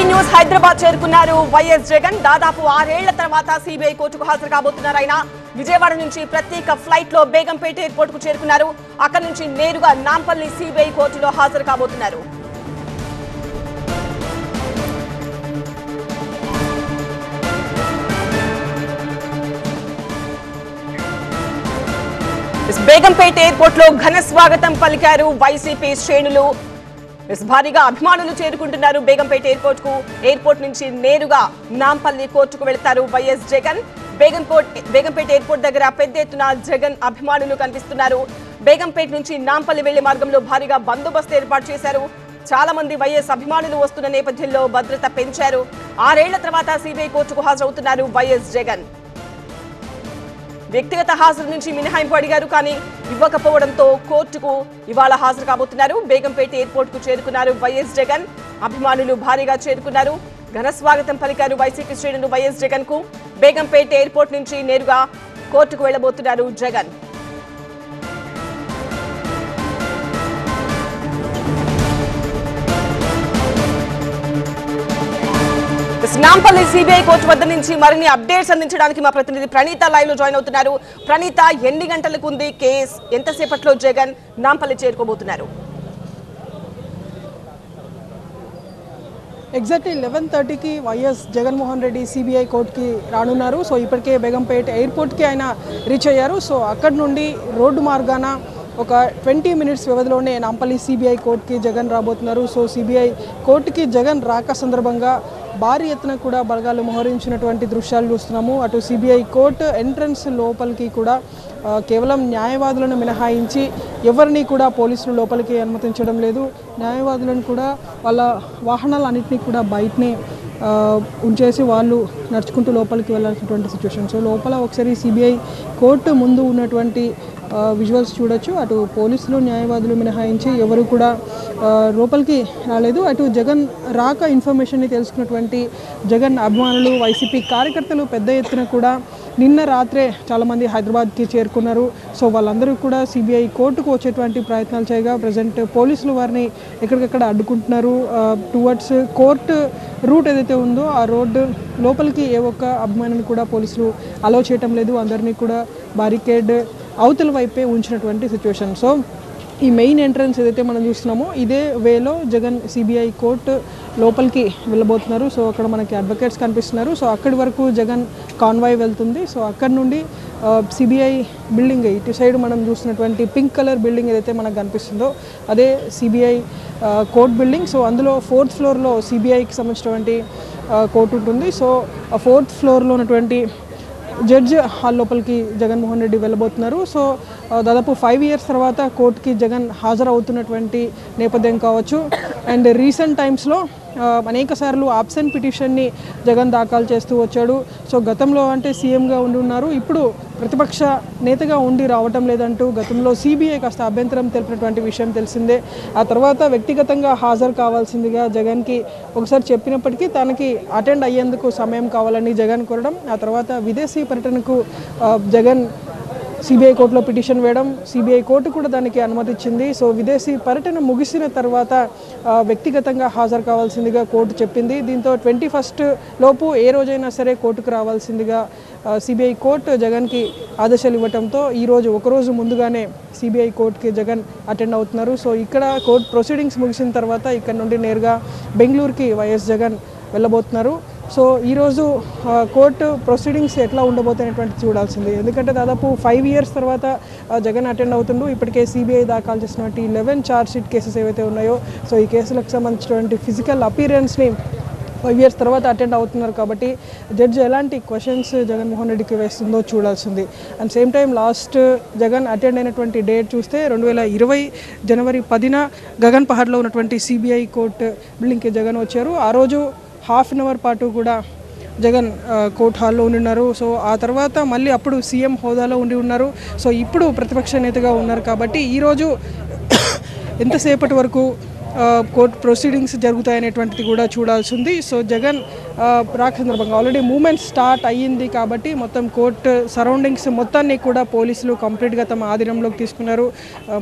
News Hyderabad చేరుకున్నారు YS Jagan. దాదాపు 6 ఏళ్ల తర్వాత సిబిఐ కోర్టుకు హాజరు కాబోతున్నారు. ఆయన విజయవాడ నుంచి ప్రత్యేక ఫ్లైట్ లో బేగంపేట ఎయిర్పోర్ట్ కు చేరుకున్నారు. అక్కడి నుంచి నేరుగా నాంపల్లి సిబిఐ కోర్టులో హాజరు కాబోతున్నారు. బేగంపేట ఎయిర్పోర్ట్ లో ఘన స్వాగతం పలికారు వైసీపీ శ్రేణులు. భారీగా అభిమానులు చేరుకుంటున్నారు బేగంపేట ఎయిర్పోర్ట్ నుంచి నేరుగా నాంపల్లి కోర్టుకు వెళ్తారు వైఎస్ జగన్. బేగంపేట ఎయిర్పోర్ట్ దగ్గర పెద్ద ఎత్తున జగన్ అభిమానులు కనిపిస్తున్నారు. బేగంపేట నుంచి నాంపల్లి వెళ్లే మార్గంలో భారీగా బందోబస్తు ఏర్పాటు చేశారు. చాలా మంది వైఎస్ అభిమానులు వస్తున్న నేపథ్యంలో భద్రత పెంచారు. 6 ఏళ్ల తర్వాత సిబిఐ కోర్టుకు హాజరవుతున్నారు వైఎస్ జగన్. వ్యక్తిగత హాజరు నుంచి మినహాయింపు అడిగారు, కానీ ఇవ్వకపోవడంతో కోర్టుకు ఇవాళ హాజరు కాబోతున్నారు. బేగంపేట ఎయిర్పోర్ట్ కు చేరుకున్నారు వైఎస్ జగన్. అభిమానులు భారీగా చేరుకున్నారు. ఘన స్వాగతం పలికారు వైసీపీ శ్రేణులు వైఎస్ జగన్ కు. బేగంపేట ఎయిర్పోర్ట్ నుంచి నేరుగా కోర్టుకు వెళ్లబోతున్నారు జగన్. నాంపల్లి సిబిఐ కోర్టు వద్ద నుంచి మరిన్ని అప్డేట్స్ అందించడానికి మా ప్రతినిధి ప్రణీత లైవ్ లో జాయిన్ అవుతున్నారు. ప్రణీత, ఎన్ని గంటలకు ఉంది కేసు? ఎంతసేపట్లో జగన్ నాంపల్లి చేరుకోబోతున్నారు? ఎగ్జాక్ట్లీ 11:30కి వైఎస్ జగన్మోహన్ రెడ్డి సిబిఐ కోర్టుకి రానున్నారు. సో ఇప్పటికే బేగంపేట ఎయిర్పోర్ట్కి ఆయన రీచ్ అయ్యారు. సో అక్కడి నుండి రోడ్డు మార్గాన ఒక 20 మినిట్స్ వ్యవధిలోనే నాంపల్లి సిబిఐ కోర్టుకి జగన్ రాబోతున్నారు. సో సిబిఐ కోర్టుకి జగన్ రాక సందర్భంగా భారీ ఎత్తున కూడా బలగాలు మోహరించినటువంటి దృశ్యాలు చూస్తున్నాము. అటు సిబిఐ కోర్టు ఎంట్రన్స్ లోపలికి కూడా కేవలం న్యాయవాదులను మినహాయించి ఎవరిని కూడా పోలీసులు లోపలికి అనుమతించడం లేదు. న్యాయవాదులను కూడా వాళ్ళ వాహనాలన్నింటినీ కూడా బయటనే ఉంచేసి వాళ్ళు నడుచుకుంటూ లోపలికి వెళ్ళాల్సినటువంటి సిచ్యువేషన్. సో లోపల ఒకసారి సిబిఐ కోర్టు ముందు ఉన్నటువంటి విజువల్స్ చూడొచ్చు. అటు పోలీసులు న్యాయవాదులు మినహాయించి ఎవరు కూడా లోపలికి రాలేదు. అటు జగన్ రాక ఇన్ఫర్మేషన్ని తెలుసుకున్నటువంటి జగన్ అభిమానులు, వైసీపీ కార్యకర్తలు పెద్ద ఎత్తున కూడా నిన్న రాత్రే చాలామంది హైదరాబాద్కి చేరుకున్నారు. సో వాళ్ళందరూ కూడా సిబిఐ కోర్టుకు వచ్చేటువంటి ప్రయత్నాలు చేయగా ప్రజెంట్ పోలీసులు వారిని ఎక్కడికక్కడ అడ్డుకుంటున్నారు. టువర్డ్స్ కోర్టు రూట్ ఏదైతే ఉందో ఆ రోడ్డు లోపలికి ఏ ఒక్క అభిమానిని కూడా పోలీసులు అలౌ చేయటం లేదు. అందరినీ కూడా బారికేడ్ అవతల వైపే ఉంచినటువంటి సిచ్యువేషన్. సో ఈ మెయిన్ ఎంట్రన్స్ ఏదైతే మనం చూస్తున్నామో ఇదే వేలో జగన్ సిబిఐ కోర్టు లోపలికి వెళ్ళబోతున్నారు. సో అక్కడ మనకి అడ్వకేట్స్ కనిపిస్తున్నారు. సో అక్కడి వరకు జగన్ కాన్వాయ్ వెళ్తుంది. సో అక్కడి నుండి సిబిఐ బిల్డింగ్ ఇటు సైడ్ మనం చూస్తున్నటువంటి పింక్ కలర్ బిల్డింగ్ ఏదైతే మనకు కనిపిస్తుందో అదే సిబిఐ కోర్ట్ బిల్డింగ్. సో అందులో 4th ఫ్లోర్లో సిబిఐకి సంబంధించినటువంటి కోర్టు ఉంటుంది. సో ఆ 4th ఫ్లోర్లో ఉన్నటువంటి జడ్జ్ హాల్ లోపలికి జగన్మోహన్ రెడ్డి వెళ్ళబోతున్నారు. సో దాదాపు 5 ఇయర్స్ తర్వాత కోర్టుకి జగన్ హాజరవుతున్నటువంటి నేపథ్యం కావచ్చు. అండ్ రీసెంట్ టైమ్స్లో అనేక సార్లు ఆబ్సెంట్ పిటిషన్ని జగన్ దాఖలు చేస్తూ వచ్చాడు. సో గతంలో అంటే సీఎంగా ఉండి ఉన్నారు, ఇప్పుడు ప్రతిపక్ష నేతగా ఉండి రావటం లేదంటూ గతంలో సిబిఐ కాస్త అభ్యంతరం తెలిపినటువంటి విషయం తెలిసిందే. ఆ తర్వాత వ్యక్తిగతంగా హాజరు కావాల్సిందిగా జగన్కి ఒకసారి చెప్పినప్పటికీ తనకి అటెండ్ అయ్యేందుకు సమయం కావాలని జగన్ కోరడం, ఆ తర్వాత విదేశీ పర్యటనకు జగన్ సిబిఐ కోర్టులో పిటిషన్ వేయడం, సిబిఐ కోర్టు కూడా దానికి అనుమతి ఇచ్చింది. సో విదేశీ పర్యటన ముగిసిన తర్వాత వ్యక్తిగతంగా హాజరు కావాల్సిందిగా కోర్టు చెప్పింది. దీంతో 21st లోపు ఏ రోజైనా సరే కోర్టుకు రావాల్సిందిగా సిబిఐ కోర్టు జగన్కి ఆదేశాలు ఇవ్వడంతో ఈరోజు ఒకరోజు ముందుగానే సిబిఐ కోర్టుకి జగన్ అటెండ్ అవుతున్నారు. సో ఇక్కడ కోర్టు ప్రొసీడింగ్స్ ముగిసిన తర్వాత ఇక్కడ నుండి నేరుగా బెంగళూరుకి వైఎస్ జగన్ వెళ్ళబోతున్నారు. సో ఈరోజు కోర్టు ప్రొసీడింగ్స్ ఎట్లా ఉండబోతున్నటువంటి చూడాల్సింది. ఎందుకంటే దాదాపు 5 ఇయర్స్ తర్వాత జగన్ అటెండ్ అవుతుండు. ఇప్పటికే సిబిఐ దాఖలు చేసినటువంటి 11 ఛార్జ్ షీట్ కేసెస్ ఏవైతే ఉన్నాయో సో ఈ కేసులకు సంబంధించినటువంటి ఫిజికల్ అపీరెన్స్ని 5 ఇయర్స్ తర్వాత అటెండ్ అవుతున్నారు. కాబట్టి జడ్జి ఎలాంటి క్వశ్చన్స్ జగన్మోహన్ రెడ్డికి వేస్తుందో చూడాల్సింది. And same time last Jagan attend అయినటువంటి డేట్ చూస్తే 2020 జనవరి 10న గగన్ పహాడ్లో ఉన్నటువంటి సిబిఐ కోర్టు బిల్డింగ్కి జగన్ వచ్చారు. ఆ రోజు ½ అన్ అవర్ పాటు కూడా జగన్ కోర్ట్ హాల్లో ఉండిన్నారు. సో ఆ తర్వాత మళ్ళీ అప్పుడు సీఎం హోదాలో ఉండి ఉన్నారు. సో ఇప్పుడు ప్రతిపక్ష నేతగా ఉన్నారు. కాబట్టి ఈరోజు ఎంతసేపటి వరకు కోర్టు ప్రొసీడింగ్స్ జరుగుతాయనేటువంటిది కూడా చూడాల్సి ఉంది. సో జగన్ రాక సందర్భంగా ఆల్రెడీ మూమెంట్ స్టార్ట్ అయ్యింది కాబట్టి మొత్తం కోర్టు సరౌండింగ్స్ మొత్తాన్ని కూడా పోలీసులు కంప్లీట్గా తమ ఆధీనంలోకి తీసుకున్నారు.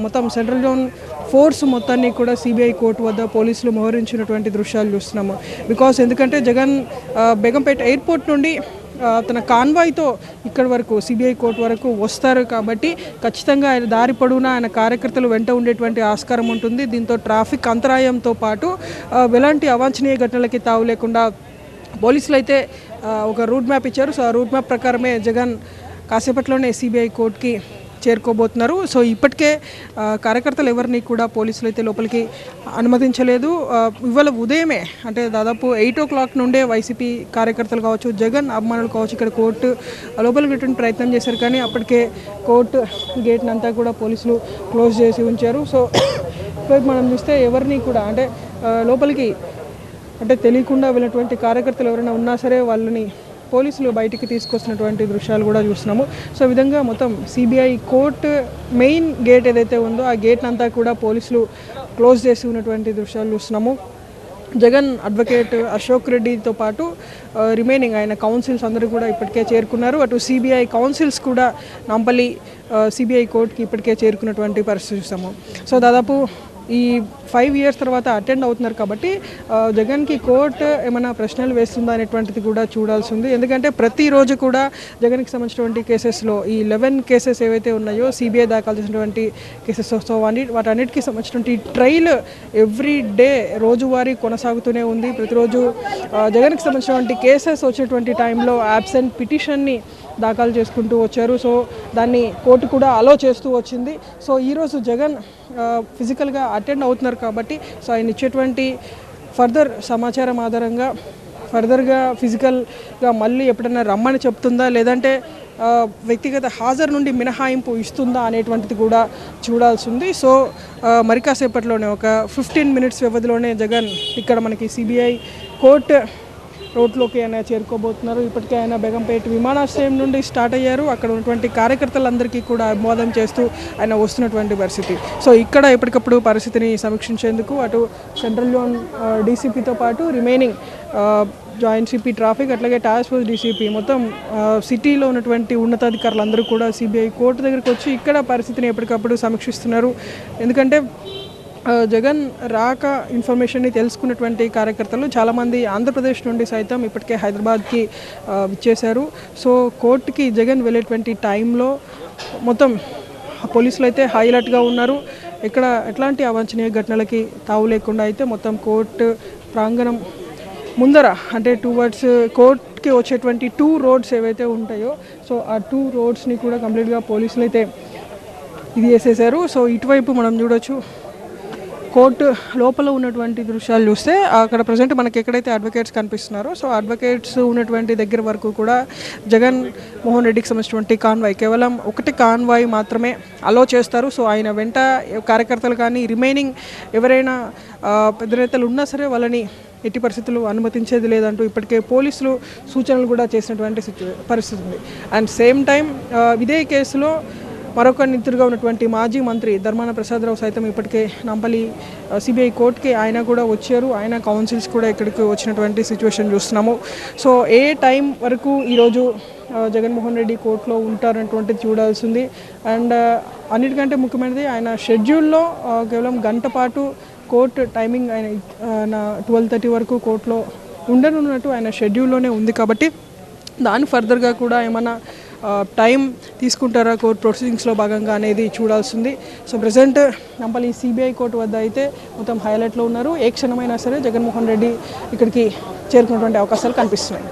మొత్తం సెంట్రల్ జోన్ ఫోర్స్ మొత్తాన్ని కూడా సిబిఐ కోర్టు వద్ద పోలీసులు మోహరించినటువంటి దృశ్యాలు చూస్తున్నాము. బికాస్ ఎందుకంటే జగన్ బేగంపేట ఎయిర్పోర్ట్ నుండి తన కాన్వాయ్తో ఇక్కడి వరకు సిబిఐ కోర్టు వరకు వస్తారు కాబట్టి ఖచ్చితంగా ఆయన దారి పొడవునా ఆయన కార్యకర్తలు వెంట ఉండేటువంటి ఆస్కారం ఉంటుంది. దీంతో ట్రాఫిక్ అంతరాయంతో పాటు ఎలాంటి అవాంఛనీయ ఘటనలకి తావు లేకుండా పోలీసులు అయితే ఒక రూట్ మ్యాప్ ఇచ్చారు. సో ఆ రూట్ మ్యాప్ ప్రకారమే జగన్ కాసేపట్లోనే సిబిఐ కోర్టుకి చేరుకోబోతున్నారు. సో ఇప్పటికే కార్యకర్తలు ఎవరిని కూడా పోలీసులు అయితే లోపలికి అనుమతించలేదు. ఇవాళ ఉదయమే అంటే దాదాపు 8 o'clock నుండే వైసీపీ కార్యకర్తలు కావచ్చు, జగన్ అభిమానులు కావచ్చు ఇక్కడ కోర్టు లోపలికి వెళ్ళడానికి ప్రయత్నం చేశారు. కానీ అప్పటికే కోర్టు గేట్ని అంతా కూడా పోలీసులు క్లోజ్ చేసి ఉంచారు. సో ఇప్పుడు మనం చూస్తే ఎవరిని కూడా అంటే లోపలికి అంటే తెలియకుండా వెళ్ళినటువంటి కార్యకర్తలు ఎవరైనా ఉన్నా సరే వాళ్ళని పోలీసులు బయటికి తీసుకొస్తున్నటువంటి దృశ్యాలు కూడా చూస్తున్నాము. సో ఈ విధంగా మొత్తం సిబిఐ కోర్టు మెయిన్ గేట్ ఏదైతే ఉందో ఆ గేట్ని అంతా కూడా పోలీసులు క్లోజ్ చేసి ఉన్నటువంటి దృశ్యాలు చూస్తున్నాము. జగన్ అడ్వకేట్ అశోక్ రెడ్డితో పాటు రిమైనింగ్ ఆయన కౌన్సిల్స్ అందరూ కూడా ఇప్పటికే చేరుకున్నారు. అటు సిబిఐ కౌన్సిల్స్ కూడా నాంపల్లి సిబిఐ కోర్టుకి ఇప్పటికే చేరుకున్నటువంటి పరిస్థితి చూస్తాము. సో దాదాపు ఈ 5 years తర్వాత అటెండ్ అవుతున్నారు కాబట్టి జగన్కి కోర్టు ఏమైనా ప్రశ్నలు వేస్తుందా అనేటువంటిది కూడా చూడాల్సి ఉంది. ఎందుకంటే ప్రతిరోజు కూడా జగన్కి సంబంధించినటువంటి కేసెస్లో ఈ 11 కేసెస్ ఏవైతే ఉన్నాయో సిబిఐ దాఖలు చేసినటువంటి కేసెస్ సో వాటన్నిటికీ సంబంధించినటువంటి ట్రయల్ ఎవ్రీ డే రోజువారీ కొనసాగుతూనే ఉంది. ప్రతిరోజు జగన్కి సంబంధించినటువంటి కేసెస్ వచ్చినటువంటి టైంలో యాబ్సెంట్ పిటిషన్ని దాఖలు చేసుకుంటూ వచ్చారు. సో దాన్ని కోర్టు కూడా అలో చేస్తూ వచ్చింది. సో ఈరోజు జగన్ ఫిజికల్గా అటెండ్ అవుతున్నారు కాబట్టి సో ఆయన ఇచ్చేటువంటి ఫర్దర్ సమాచారం ఆధారంగా ఫర్దర్గా ఫిజికల్గా మళ్ళీ ఎప్పుడైనా రమ్మని చెప్తుందా లేదంటే వ్యక్తిగత హాజరు నుండి మినహాయింపు ఇస్తుందా అనేటువంటిది కూడా చూడాల్సి ఉంది. సో మరి కాసేపట్లోనే ఒక 15 minutes వ్యవధిలోనే జగన్ ఇక్కడ మనకి సిబిఐ కోర్టు రోడ్లోకి ఆయన చేరుకోబోతున్నారు. ఇప్పటికే ఆయన బేగంపేట విమానాశ్రయం నుండి స్టార్ట్ అయ్యారు. అక్కడ ఉన్నటువంటి కార్యకర్తలందరికీ కూడా అభివాదం చేస్తూ ఆయన వస్తున్నటువంటి పరిస్థితి. సో ఇక్కడ ఎప్పటికప్పుడు పరిస్థితిని సమీక్షించేందుకు అటు సెంట్రల్ జోన్ డీసీపీతో పాటు రిమైనింగ్ జాయింట్ సిపి ట్రాఫిక్ అట్లాగే టాస్క్ ఫోర్స్ డీసీపీ మొత్తం సిటీలో ఉన్నటువంటి ఉన్నతాధికారులందరూ కూడా సిబిఐ కోర్టు దగ్గరికి వచ్చి ఇక్కడ పరిస్థితిని ఎప్పటికప్పుడు సమీక్షిస్తున్నారు. ఎందుకంటే జగన్ రాక ఇన్ఫర్మేషన్ని తెలుసుకున్నటువంటి కార్యకర్తలు చాలామంది ఆంధ్రప్రదేశ్ నుండి సైతం ఇప్పటికే హైదరాబాద్కి విచ్చేశారు. సో కోర్టుకి జగన్ వెళ్ళేటువంటి టైంలో మొత్తం పోలీసులు అయితే హైలైట్గా ఉన్నారు. ఇక్కడ ఎట్లాంటి అవాంఛనీయ ఘటనలకి తావు లేకుండా అయితే మొత్తం కోర్టు ప్రాంగణం ముందర అంటే టువర్డ్స్ కోర్టుకి వచ్చేటువంటి 2 roads ఏవైతే ఉంటాయో సో ఆ 2 roadsని కూడా కంప్లీట్గా పోలీసులు అయితే ఇది చేసేసారు. సో ఇటువైపు మనం చూడొచ్చు కోర్టు లోపల ఉన్నటువంటి దృశ్యాలు చూస్తే అక్కడ ప్రజెంట్ మనకి ఎక్కడైతే అడ్వకేట్స్ కనిపిస్తున్నారో సో అడ్వకేట్స్ ఉన్నటువంటి దగ్గర వరకు కూడా జగన్ మోహన్ రెడ్డికి సంబంధించినటువంటి కాన్వాయ్ కేవలం ఒకటి కాన్వాయ్ మాత్రమే అలో చేస్తారు. సో ఆయన వెంట కార్యకర్తలు కానీ రిమైనింగ్ ఎవరైనా పెద్ద నేతలు ఉన్నా సరే వాళ్ళని ఎట్టి పరిస్థితులు అనుమతించేది లేదంటూ ఇప్పటికే పోలీసులు సూచనలు కూడా చేసినటువంటి పరిస్థితి ఉంది. అండ్ సేమ్ టైం ఇదే కేసులో మరొక నిందితుడిగా ఉన్నటువంటి మాజీ మంత్రి ధర్మాన ప్రసాదరావు సైతం ఇప్పటికే నాంపల్లి సిబిఐ కోర్టుకి ఆయన కూడా వచ్చారు. ఆయన కౌన్సిల్స్ కూడా ఇక్కడికి వచ్చినటువంటి సిచ్యువేషన్ చూస్తున్నాము. సో ఏ టైం వరకు ఈరోజు జగన్మోహన్ రెడ్డి కోర్టులో ఉంటారనేటువంటిది చూడాల్సింది. అండ్ అన్నిటికంటే ముఖ్యమైనది ఆయన షెడ్యూల్లో కేవలం గంట పాటు కోర్టు టైమింగ్ ఆయన 12:30 వరకు కోర్టులో ఉండనున్నట్టు ఆయన షెడ్యూల్లోనే ఉంది కాబట్టి దాని ఫర్దర్గా కూడా ఏమైనా టైం తీసుకుంటారా కోర్టు ప్రొసీడింగ్స్లో భాగంగా అనేది చూడాల్సింది. So present Nampally CBI court వద్ద అయితే మొత్తం హైలైట్లో ఉన్నారు. ఏ క్షణమైనా సరే జగన్మోహన్ రెడ్డి ఇక్కడికి చేరుకున్నటువంటి అవకాశాలు కనిపిస్తున్నాయి.